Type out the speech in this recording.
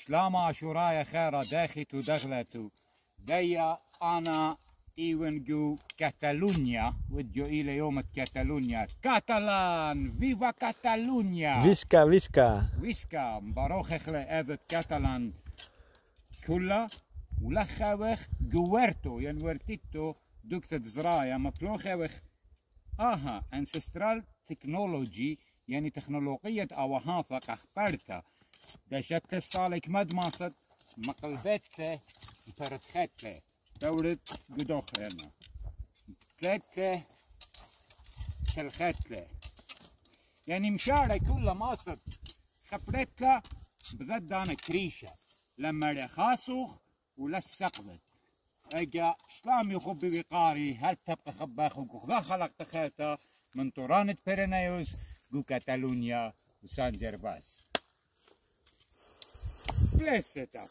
شلاما شورايا خيرا داخت ودغلتو ديا أنا إيونجو كاتالونيا وديو إلى يوم كاتالونيا كاتالان فيفا كاتالونيا فيسكا فيسكا ويسكا مباروخ اخلي اذت كاتالان كلها ولخوخ جوورتو يعني ورتيتو دكتة زرايا مبلوخوخ انسسترال تكنولوجي يعني تكنولوجية اوهافق اخبرتا دشت الصالك مدماست مقلبتة فرتختة دولت قدوخنا ثلاثة تلختة يعني مشارة كلها ماست خبرتها بذد انا كريشة لما رخاصوخ ولا السقبت اجا شلام يخبي بقاري هل تبقى خباخ وكذا خلق تخيتا من طورانة بيرينيوس جو كاتالونيا وسان جيرباس Bless it up.